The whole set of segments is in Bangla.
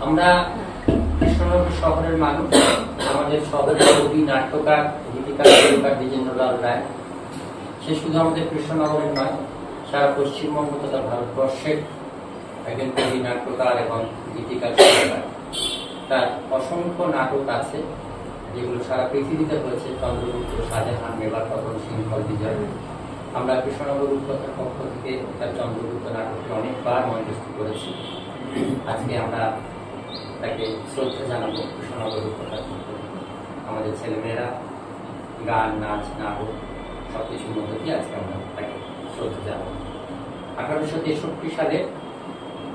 আমরা কৃষ্ণনগর শহরের মানুষ। আমাদের শহরের কবি, নাট্যকার, গীতিকার দ্বিজেন্দ্রলাল রায়, সে শুধু আমাদের কৃষ্ণনগরের নয়, সারা পশ্চিমবঙ্গ তথা ভারতবর্ষের একজন কবি, নাট্যকার এবং গীতিকার। তার অসংখ্য নাটক আছে যেগুলো সারা পৃথিবীতে হয়েছে। চন্দ্রগুপ্ত, শাহজাহান, মেবার পতন, সিংহল, বিজয়। আমরা কৃষ্ণনগর রূপকথার পক্ষ থেকে তার চন্দ্রগুপ্ত নাটককে অনেকবার মঞ্চস্থ করেছি। আজকে আমরা তাকে শ্রদ্ধা জানাবো কৃষ্ণনগর রূপকথার পক্ষ থেকে। আমাদের ছেলেমেয়েরা গান, নাচ, নাটক সবকিছুর মধ্যে দিয়ে আজকে আমরা তাকে শ্রদ্ধা জানাবো। 1863 সালে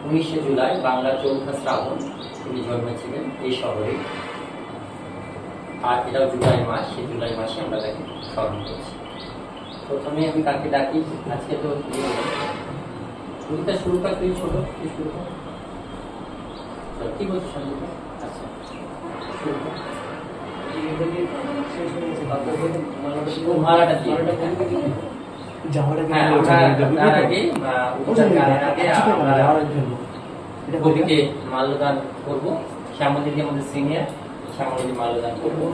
19শে জুলাই, বাংলা 4 শ্রাবণ, তিনি জন্মেছিলেন এই শহরে। আর এটাও জুলাই মাস, সেই জুলাই মাসে আমরা তাকে স্মরণ করছি। প্রথমে আমি কাকে ডাকি? আজকে তো কবিতা শুরু কর, তুই ছোট, তুই শুরু কর। কি বলছিস সঞ্জিতা? আচ্ছা, শুরু কর। মালাটা দিয়ে কবিকে মাল্যদান করবো। শ্যামলিদি আমাদের সিনিয়র, শ্যামলিদি মাল্যদান করবো।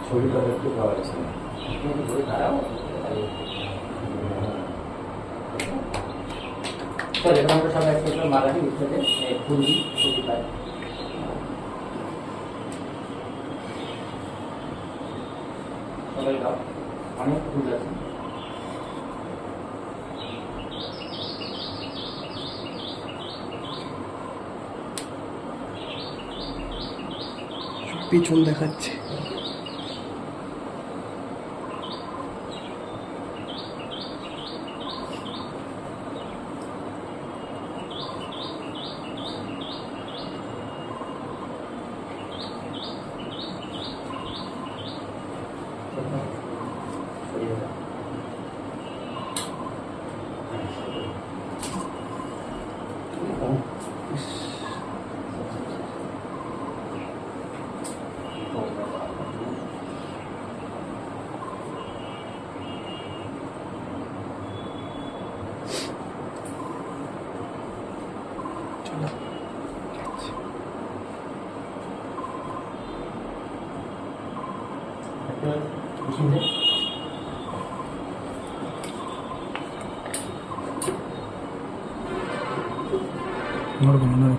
ছবিটা দেখতে পাওয়া যাচ্ছে না। আমরা সবাই একটা মালাটি উঠতে ফুলি কবিতায় সবাই গাও। অনেক ফুল আছে। পিছন দেখাচ্ছে।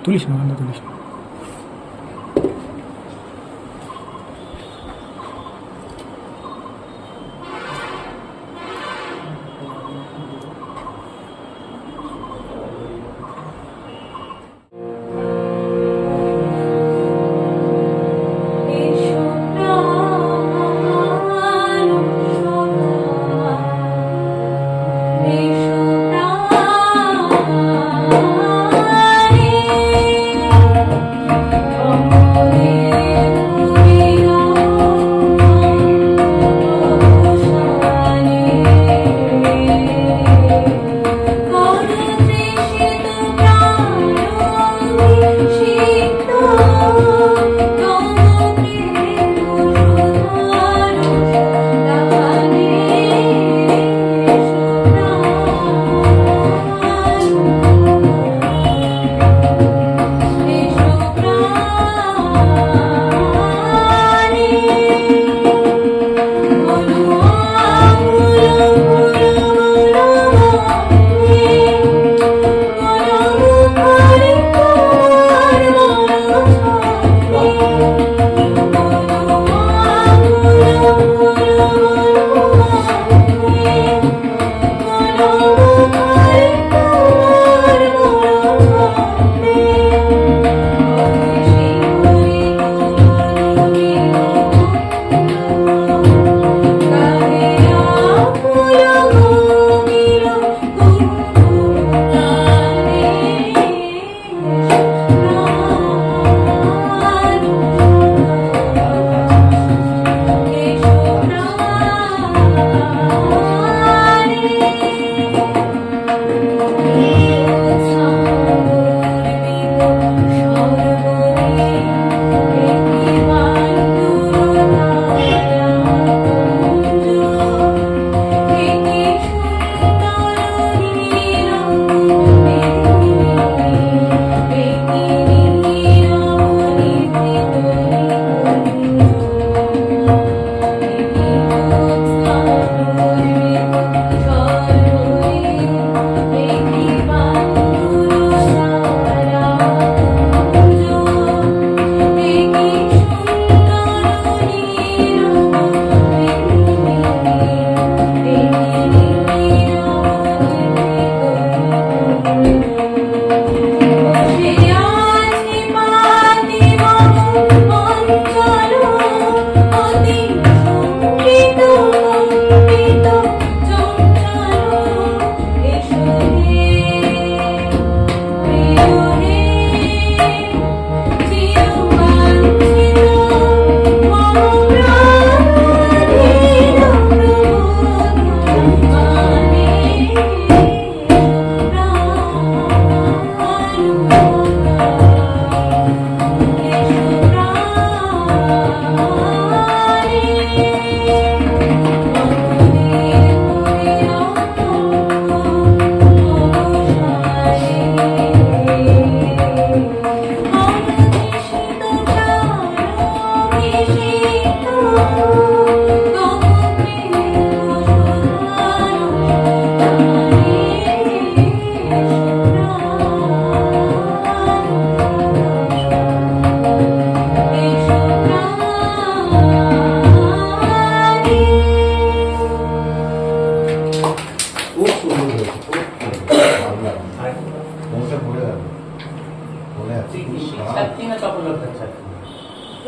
তুলিস না, তুলিস না।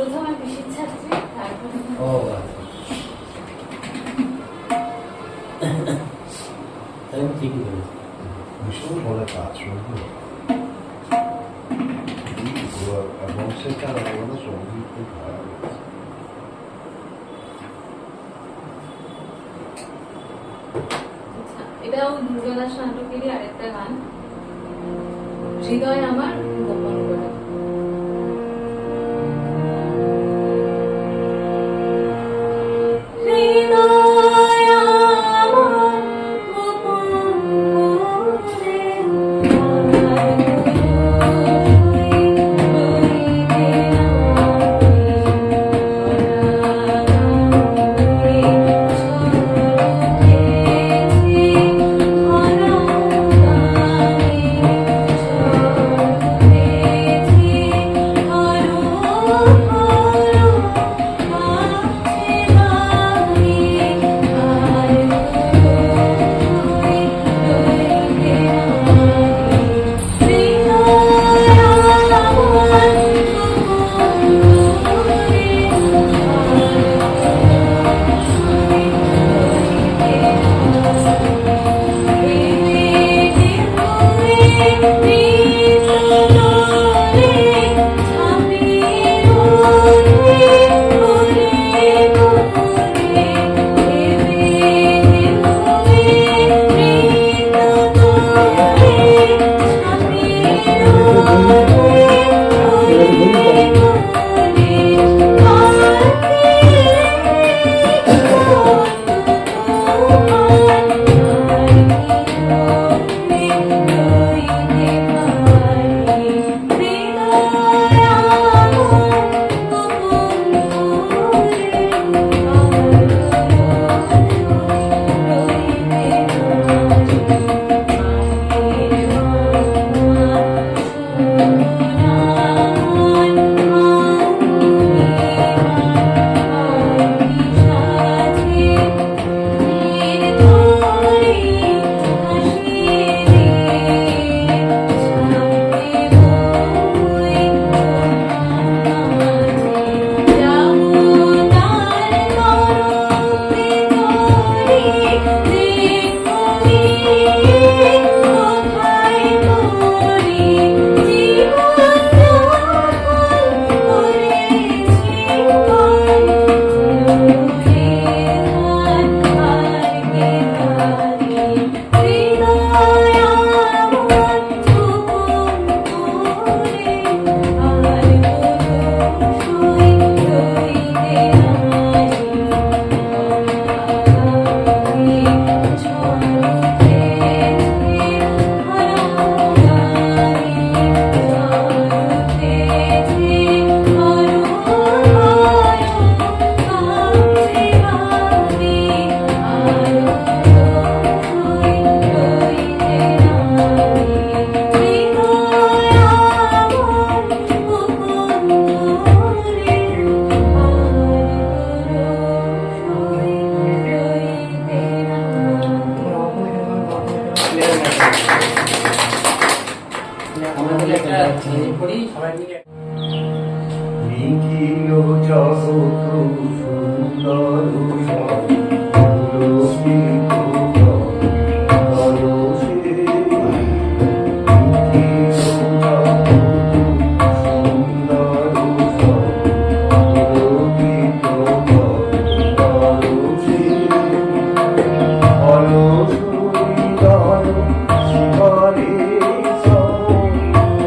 প্রথমে পিসির ছাত্রী, তারপরে ও তাই ঠিকই বলেছি। ভীষণ বড় কাজ শুনবো এবং সেটা আমাদের সঙ্গীত খুব ভালো লেগেছে। আচ্ছা, এটাও দুর্গাদাস নাটকেরই আরেকটা গান, হৃদয় আমার গোপন করে। আমরা মিলে একটা জিনিস করি সবাই মিলে। নিখিল জগৎ সুন্দর পুলকিত পরশে। নিখিল জগৎ সুন্দর পুলকিত পরশে। অলস হৃদয় শিখরে সৌম্য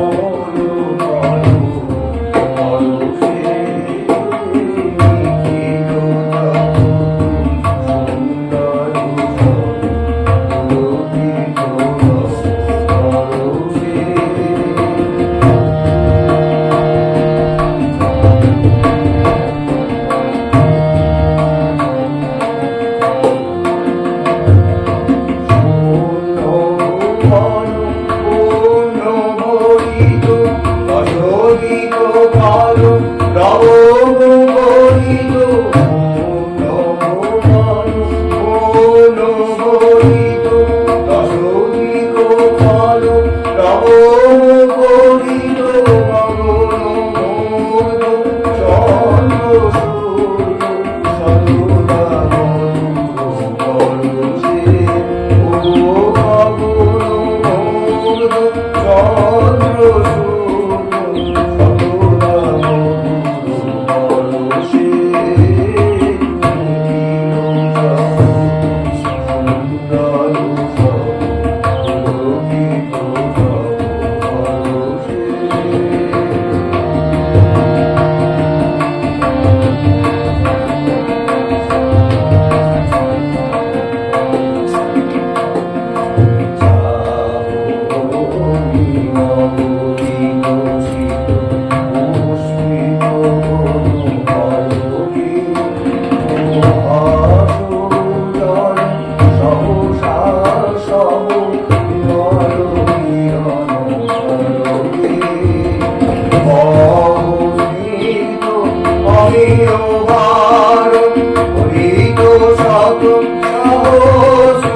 আমিও ভারত হইত শত সহস্র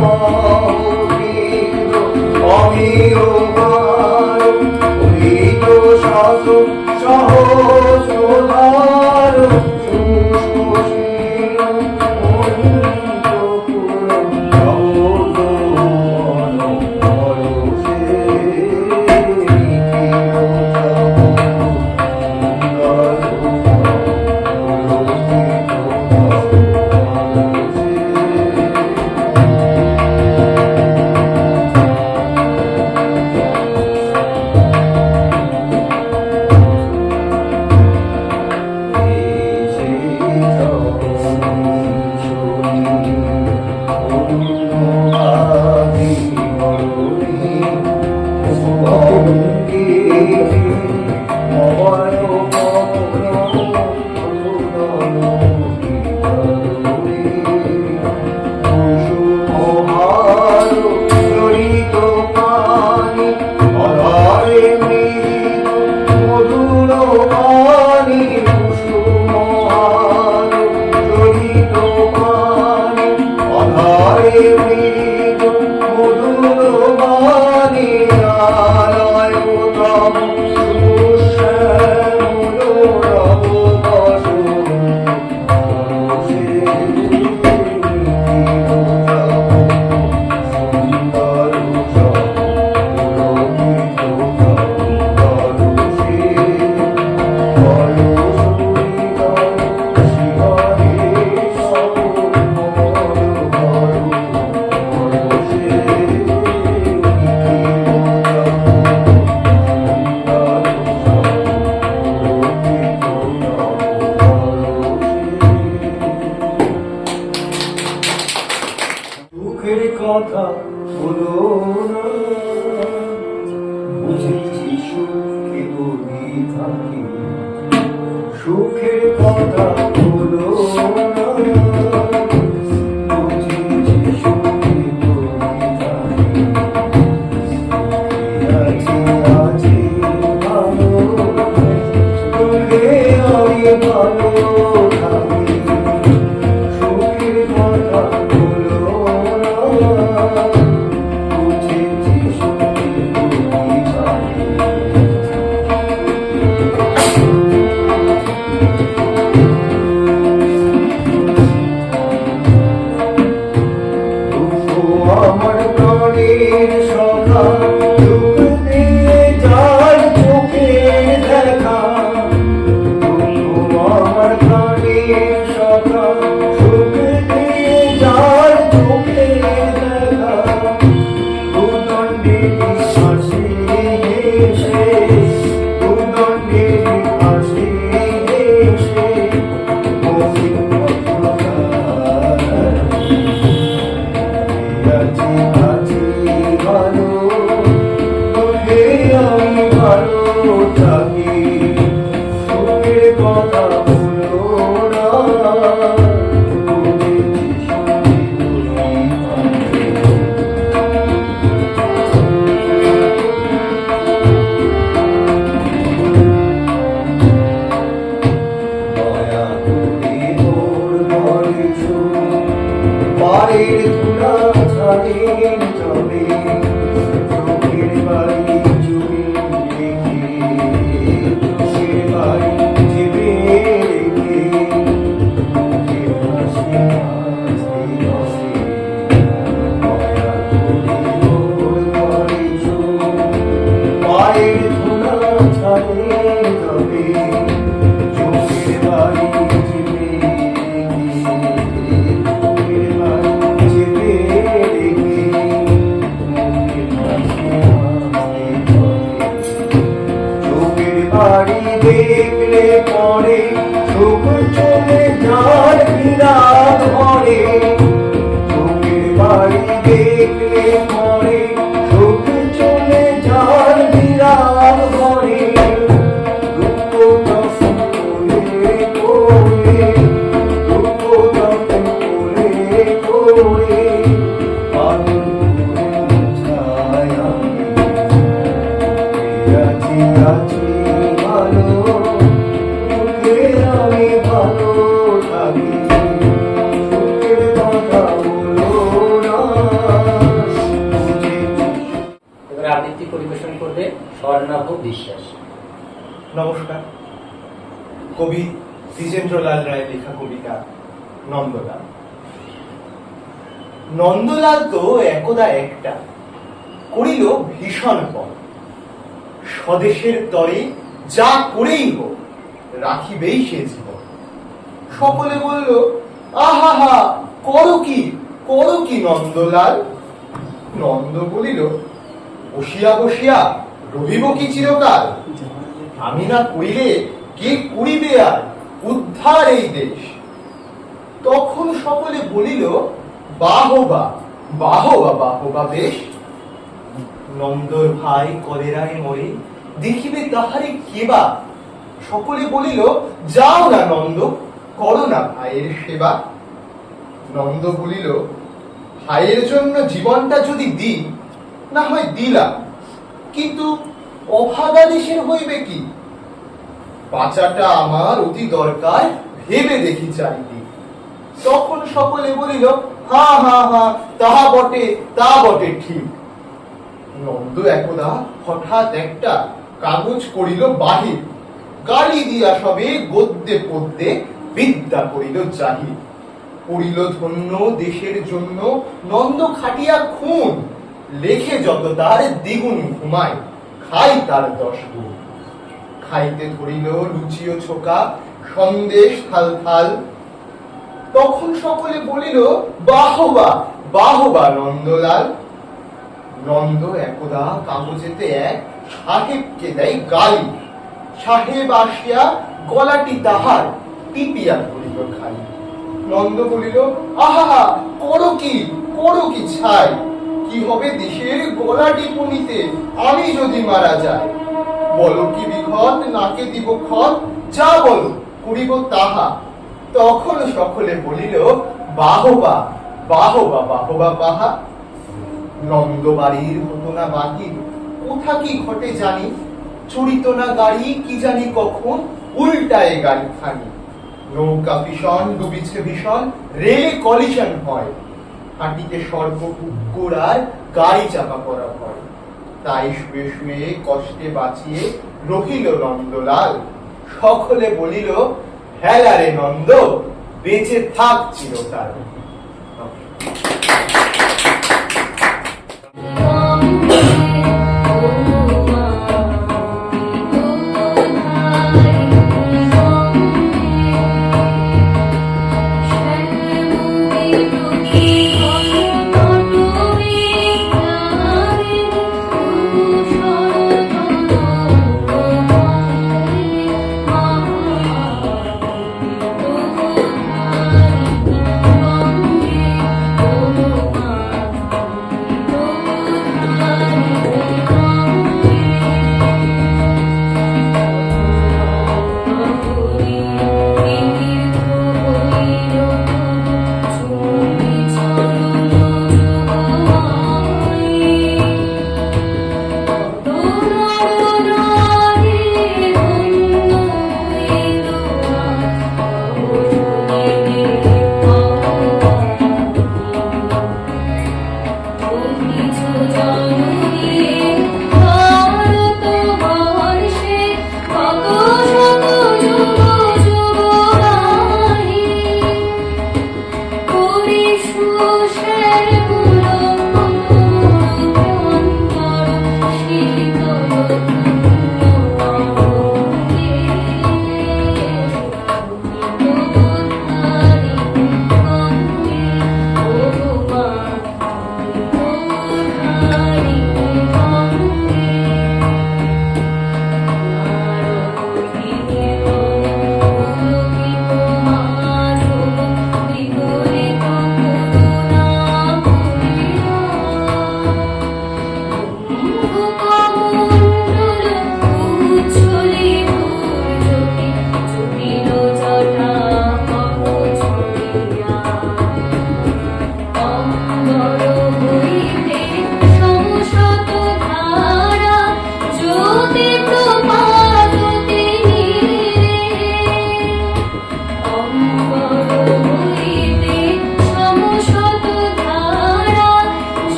মহাবীর আমিও ভারত হইত শত সহস্র সুখের কথা বলো না বুঝেছি সুখে বলি থাকি সুখের কথা বলো না বুঝেছি সুখে বলি থাকি আছি আছি ভালো তোকে আমি ভালো থাকি সুখের কথা বলো আমার প্রাণের সখা দুঃখ দিয়ে যার চোখে দেখা আমার প্রাণের সখা সুখ দিয়ে যার চোখে দেখা দুদণ্ডে হাসি হেসে দুদণ্ডে হাসি হেসে আছি আছি ভালো তোকে আমি ভালো থাকি সুখের কথা বলো না বুঝেছি সুখে বলি থাকি দয়া করে মোর ঘরে বাড়ির ধুলা ছাড়েন যাবে চোখের বাড়ি জুড়ে রেখে চোখের বাড়ি চেপে রেখে মুখের হাসি হাসি হাসি দয়া করে মোর ঘরে বাড়ির ধুলা ছাড়েন যাবে চোখের বাড়ি চেপে বাড়ি দেখলে পরে সুখ চলে যায় বিরাট ঘরে চোখের বাড়ি দেখলে পরে সুখ চলে যায় বিরাট ঘরে দুঃখ যখন করে করে দুঃখ যখন করে করে আনন্দ ছায় আমি আছি আছি ভালো বিশ্বাস। নমস্কার। কবি দ্বিজেন্দ্রলাল রায়ের লেখা কবিতা নন্দলাল। নন্দলাল তো একদা একটা করিল ভীষণ পণ, স্বদেশের তরে যা করেই হোক রাখিবেই সে জীবন। সকলে বলল, আহা করো কি নন্দলাল। নন্দ বলিল, বসিয়া বসিয়া রহিব কি চিরকাল। আমি না করিলে কে করিবে আর উদ্ধার এই দেশ। তখন সকলে বলিল, বাহবা বাহবা বাহবা বেশ। নন্দর ভাই কলেরায় মরে দেখিবে তাহারে কেবা। সকলে বলিল, যাও না নন্দ, করো না ভাইয়ের সেবা। নন্দ বলিল, ভাইয়ের জন্য জীবনটা যদি দিই না হয় দিলাম, কিন্তু অভাগা দেশের হইবে কি। বাঁচাটা আমার অতি দরকার, ভেবে দেখি চারিদিক। তখন সকলে বলিল, হা তাহা বটে ঠিক। নন্দ একদা হঠাৎ একটা কাগজ করিল বাহির, গালি দিয়া সবে গদ্যে পদ্যে বিদ্যা করিল জাহির। পড়িল ধন্য দেশের জন্য নন্দ খাটিয়া খুন, লেখে যত তার দ্বিগুণ ঘুমায়, খাই তার 10 গুণ। খাইতে ধরিল লুচি ও ছোকা, সন্দেশ থাল। তখন সকলে বলিল, বাহবা নন্দলাল। নন্দ একদা কাগজেতে এক সাহেবকে দেয় গালি, সাহেব আসিয়া গলাটি তাহার টিপিয়া ধরিল খালি। নন্দ বলিল, আহা করো কি ছাই, কি হবে দেশের গলা টিপুনিতে আমি যদি মারা যাই। বলো কি বিঘত, নাকে দিব খত, যা বলো করিব তাহা। তখন সকলে বলিল, বাহবা বাহা। নন্দ বাড়ির হতো না বাহির, কোথা কি ঘটে জানি। চড়িত না গাড়ি কি জানি কখন, উল্টায় গাড়ি খানি। নৌকা ভীষণ ডুবিছে ভীষণ, রেলে কলিশন হয়। হাঁটিতে সর্প কুকুর আর গাড়ি চাপা পড়া হয়। তাই শুয়ে শুয়ে কষ্টে বাঁচিয়ে রহিল নন্দলাল। সকলে বলিল, হেলা রে নন্দ, বেঁচে থাক চিরকাল।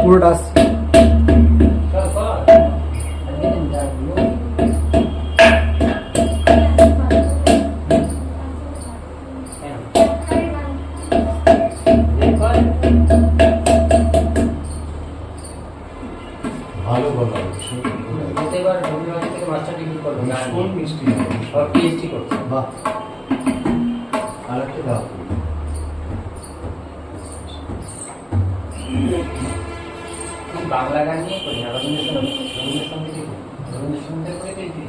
পুরোটা আসছে। চল কর। একদিন যাবো। হ্যাঁ। এই কর। ভালো বলা এবার রবীন্দ্রনাথ থেকে মাস্টার ডিগ্রি করবো গান ভীষণ নিয়ে। মিষ্টি সব পিএইচডি করছে। বাহ আর একটা দাও তুই বাংলা গান নিয়ে করি না রবীন্দ্রসঙ্গীত রবীন্দ্রসঙ্গীতের করে দিয়েছি।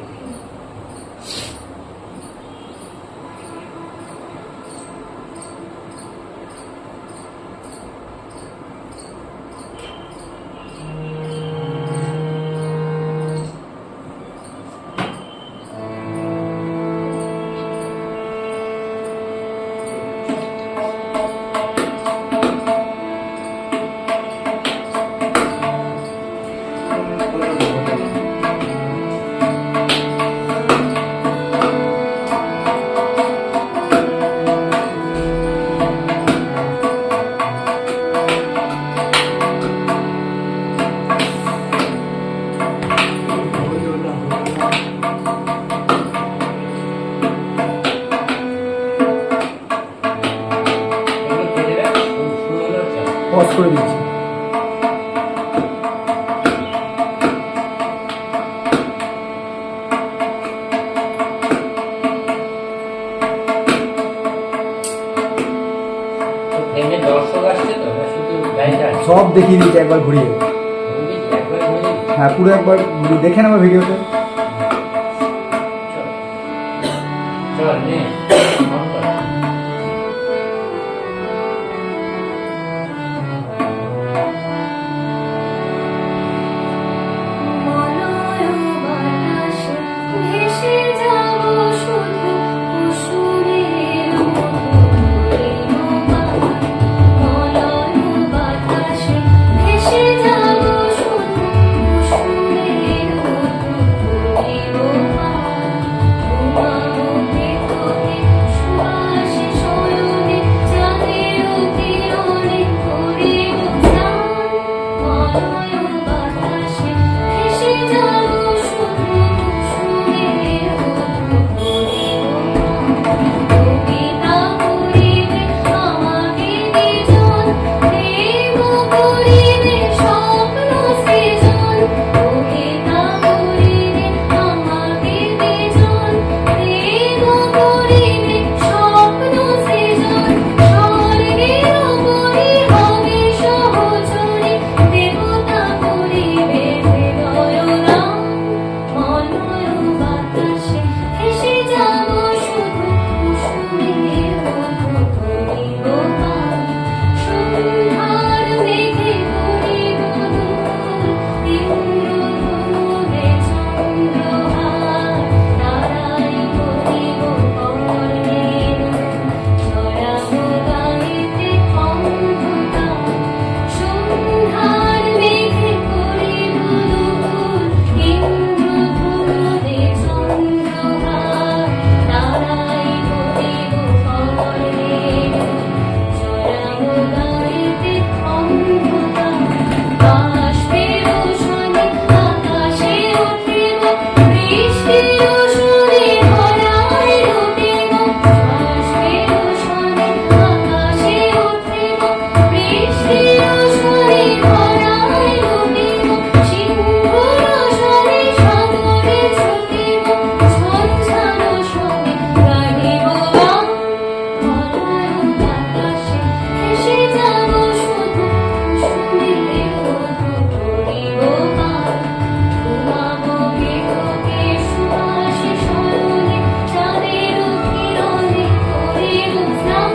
এগুলো কেটে রাখ, শুরু হলো চল। পজ করে দিচ্ছি। তো ট্রেনে দর্শক আসছে তো না শুধু গাড়িটা আসছে? সব দেখিয়ে দিয়েছি একবার ঘুরিয়ে। বুঝেছি, একবার ঘুরে দিই। হ্যাঁ পুরো একবার ঘুরিয়ে দেখে নেবো ভিডিওতে। চল চল নে অন কর। মলয় বাতাসে ভেসে যাব শুধু কুসুমের মধুরিমা। মলয় বাতাসে ভেসে যাব শুধু কুসুমের মধুরিমা। ঘুমাবো ভেতরে সুবাসে শয়নে চাঁদের কিরণে করিব স্নান। মলয় বাতাসে ভেসে যাব শুধু কুসুমের মধুরিমা। কবিতা করিবে আমাকে নিজন, প্রেম করিবে স্বপ্ন সৃজন। কবিতা করিবে আমাকে নিজন, প্রেম করিবে স্বপ্ন সৃজন। স্বর্গের উপরে হবে সহচরী, দেবতা করিবে হৃদয় রাম। মলয় বাতাসে ভেসে যাব শুধু কুসুমের মধুরিমা। সন্ধ্যার মেঘে করিব দুপুর, ইন্দ্রধনুতে চন্দ্রহার। তারাই করিব কর্ণের, ছড়াবো গাইতে অন্ধকার। সন্ধ্যার মেঘে করিব দুপুর, ইন্দ্রধনুতে চন্দ্রহার। তারাই করিব কর্ণের, ছড়াবো গাইতে অন্ধকার। বাষ্পের সনে আকাশে উঠিব, বৃষ্টির সনে ধরায় লুটিব। বাষ্পের সনে আকাশে উঠিব, বৃষ্টির সনে ধরায় লুটিব। সিংহর সনে সাগরে ছুটিব, ঝঞ্ঝার সনে গাহিব গান। মলয় বাতাসে ভেসে যাব শুধু কুসুমের মধুরিমা। ঘুমাবো ভেতরে সুবাসে শয়নে চাঁদের কিরণে করিব স্নান।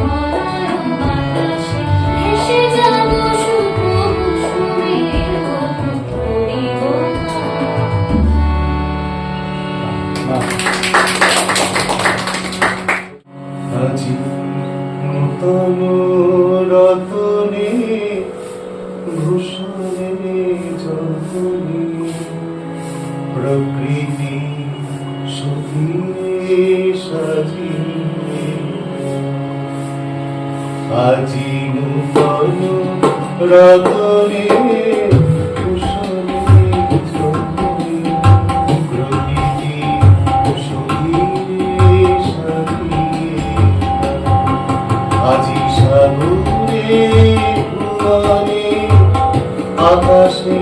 মলয় বাতাসে ভেসে যাব শুধু কুসুমের মধুরিমা। আজি নূতন রতনে ভূষণে যতনে প্রকৃতি সুধীরে সাজিয়ে আজি নূতন রতনে কুশলে জন্মে প্রকৃতি শরীরে সাথিয়ে আজি সাগরে ভুবনে আকাশে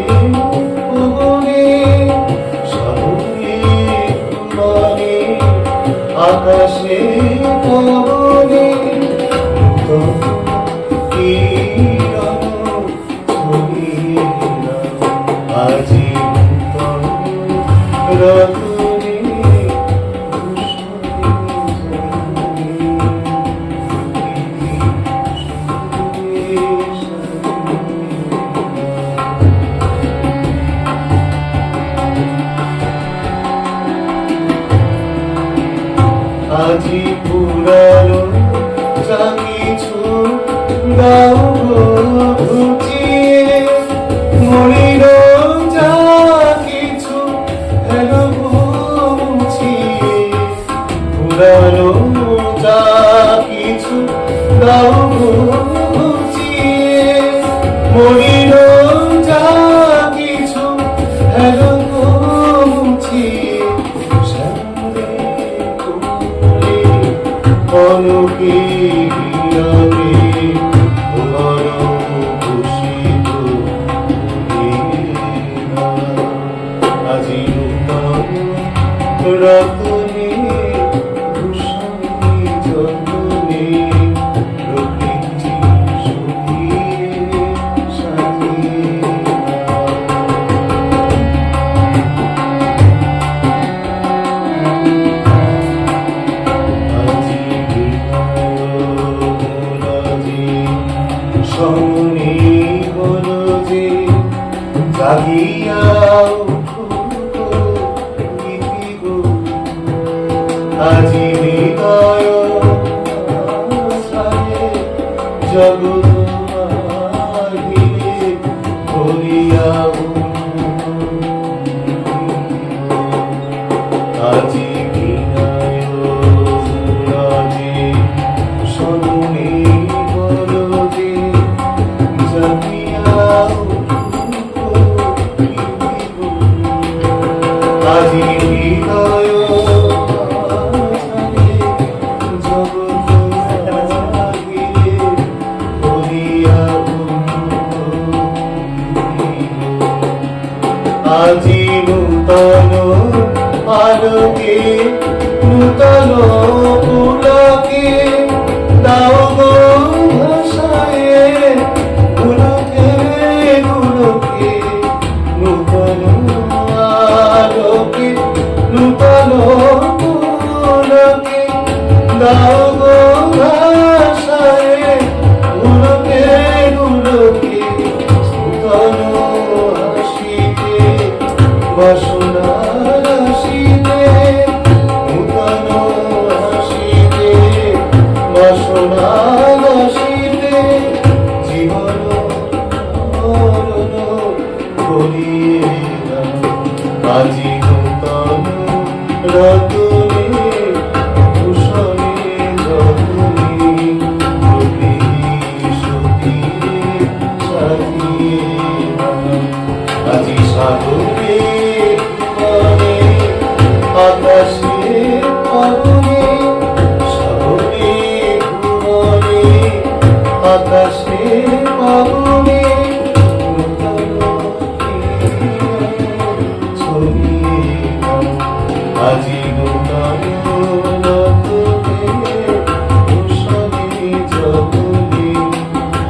ভুবনে সাগরে ভুবনে আকাশে ভুবনে কিরণ ছড়িয়ে আজি রতনে আজি পুরানো যা কিছু দাও ঘুচিয়ে মরিল যা কিছু হেলো মুছিয়ে পুরানো যা কিছু দাও ঘুচিয়ে মরিল যা কিছু হেলো মুছিয়ে পলকে হিরাবে ঘর ভূষিত আজি নূতন রতনে ভূষণে যতনে প্রকৃতি সুখিয়ে সাজিয়ে সমনে বনজে জাগিয়া আজি হৃদয় জগৎ বলিয়া আজি বিনয় রাজে সমনে বনজে আজি হৃদয় আজি নূতন আলোকে নূতন পুলকে দাও গো ভাষায় গুলোকে গুলোকে নূতন আলোকে নূতন পুলকে দাও গো ভাষায় গুলোকে গুলোকে নূতন হাসিতে বাসনা রাশিতে নূতন হাসিতে বাসনা রাশিতে জীবন মরণ করিয়ে আজি নূতন রতনে ভূষণে যতনে প্রকৃতি সুখিয়ে সাজিয়ে আজি সাগরে ভুবনে আকাশে ভুবনে সাগরে ভুবনে আকাশে ভুবনে আজি নূতন রতনে ভূষণে যতনে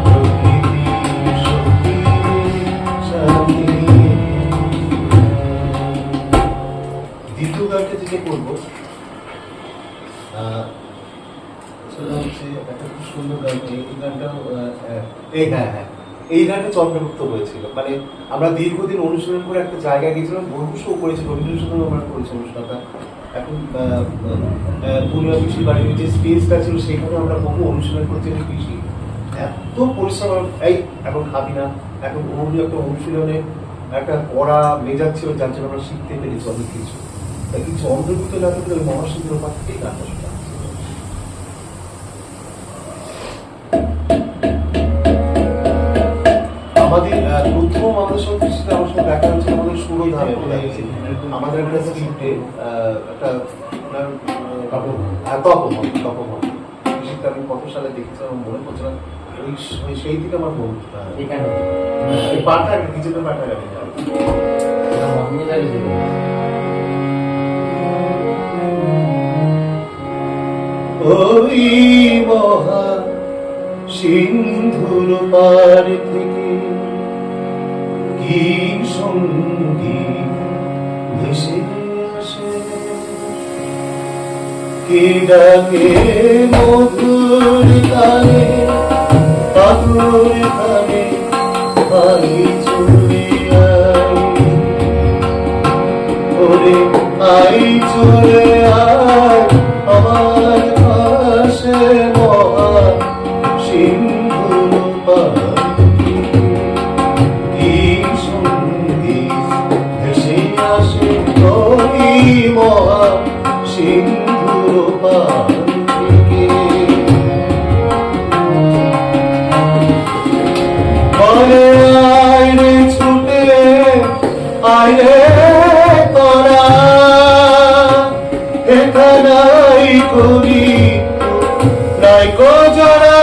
প্রকৃতি সুখিয়ে সাজিয়ে। দ্বিতীয় গানটা যেটা করবো সেটা হচ্ছে একটা খুব সুন্দর গান। এই গানটা এই গানটা চন্দ্রগুপ্ত হয়েছিল। মানে আমরা দীর্ঘদিন অনুশীলন করে একটা জায়গায় গেছিলাম, বহু শো করেছি, রবীন্দ্রসঙ্গীত আমরা করেছি অনুষ্ঠানটা। এখন পূর্ণিমা পিসির বাড়ির যে স্পেসটা ছিল সেখানে আমরা বহু অনুশীলন করছি। পিসি এত পরিশ্রম, এই এখন খাবি না, এখন অন্য একটা অনুশীলনে একটা কড়া মেজাজ ছিল, যার জন্য আমরা শিখতে পেরেছি অনেক কিছু। তাই এই চন্দ্রগুপ্ত না থাকলে ওই মহাশিল্পের পাঠ থেকেই গানটা শোনা। আমাদের প্রথম আমাদের সঙ্গে আমার সঙ্গে দেখা হচ্ছে আমাদের সুরধারে আমাদের একটা স্ক্রিপ্টে একটা তপমন সেটা আমি কত সালে দেখেছিলাম মনে পড়ছে না। সেই থেকে আমার বন্ধু এখানে পাঠা নিজেদের পাঠা গেলে ওই মহা সিন্ধুর পার থেকে কি সঙ্গীত ভেসে আসে, কে ডাকে মধুর গানে পাথর খানে পানি চলে ওরে আই চলে আয় আমার পাশে মহা সিন্ধুর পার কি সঙ্গীত ভেসে আসে ওই মহা সিন্ধুর পার থেকে। ঘরে আয় রে ছুটে আয় রে তোরা এখানাই করি নাই কো জরা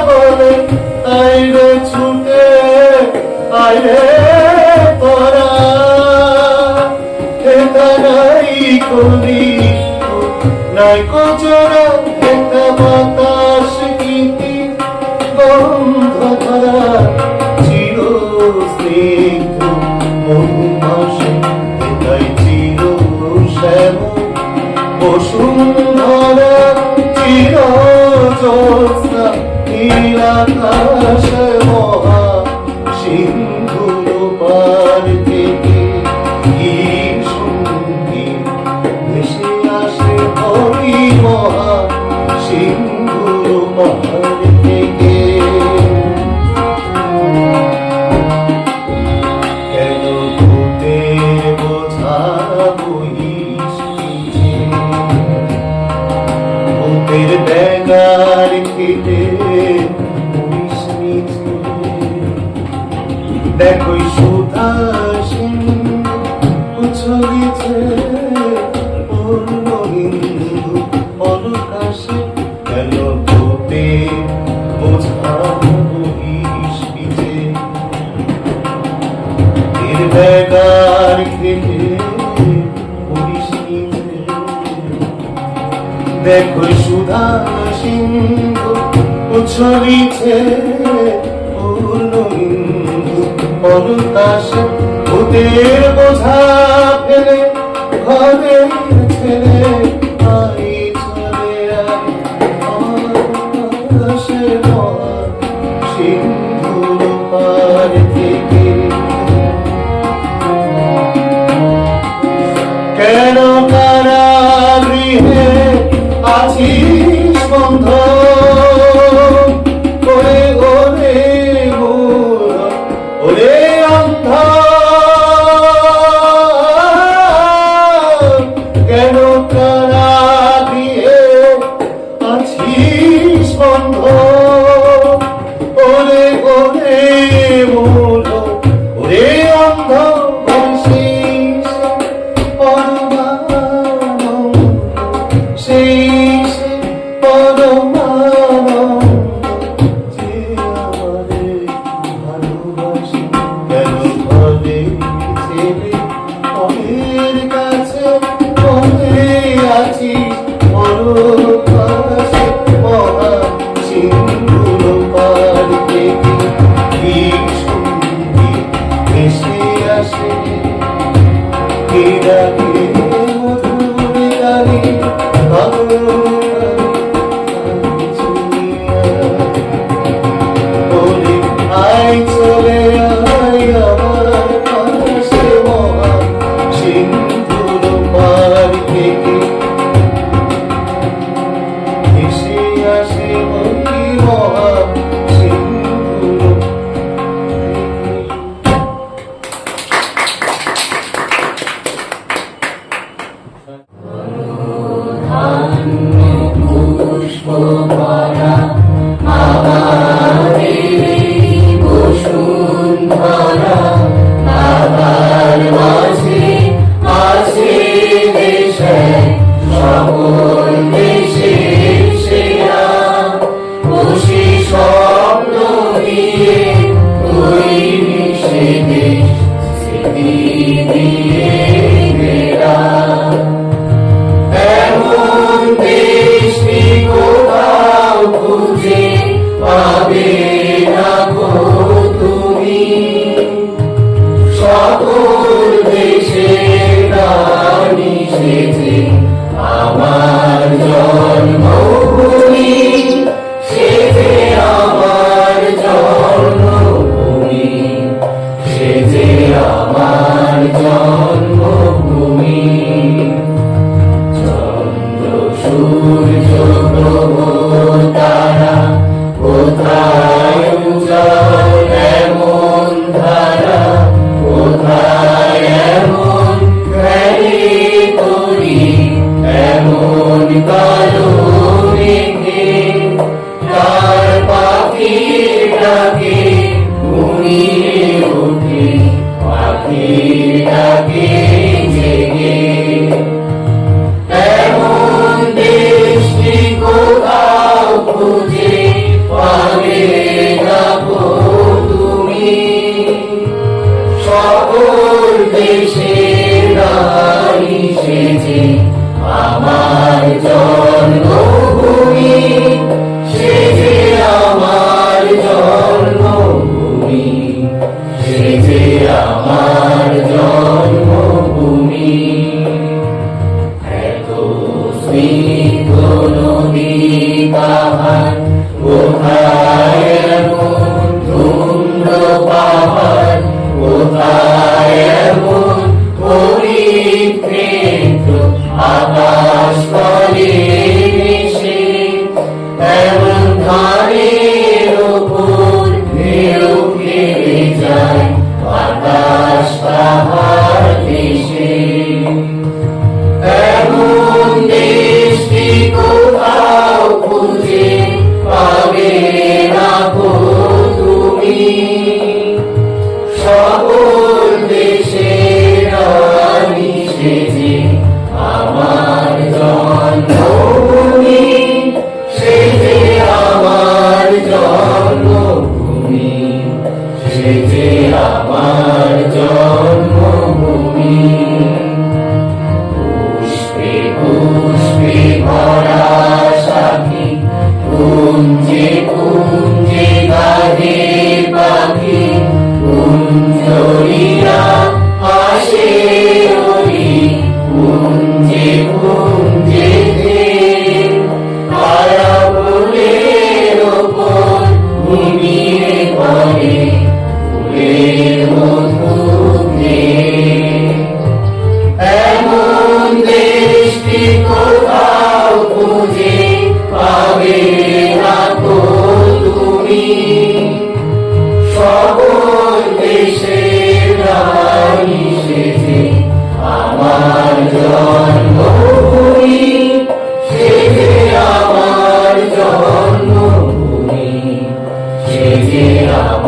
বলে আয় রে ছুটে আয় রে তোরা এখানাই করি নাই কো জরা একটা বাতাস গীতি গন্ধ ধরা চির স্নিগ্ধ মধুমাসে এটাই চির শ্যাম বসুন্ধরা চির জ্যোৎস্না নীলাকাশ মহা সিন্ধুর পার থেকে কি সঙ্গীত ভেসে আসে ওই মহা সিন্ধুর পার থেকে। কেন ভূতের বোঝা বহিস পিছে, ভূতের ব্যাগার খেতে বহিস নিচে, দেখোই সুধা সিন্ধু উছলিছে পূর্ণ হিন্দু অনকাশে। কেন ভূতের বোঝা বহিস পিছে, বেগার খেতে পুলিশ দেখো সুধা সিন্ধু উছলিছে পূর্ণ হিন্দু পরকাশে। ভূতের বোঝা ফেলে ঘরের ছেলে আই চলে আয় আকাশে মহা সিন্ধুর পার থেকে। কেন কারাগৃহে আছিস বন্ধ করে ওরে মূঢ় ওরে অন্ধ, কেন কারা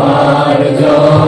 আমার জয়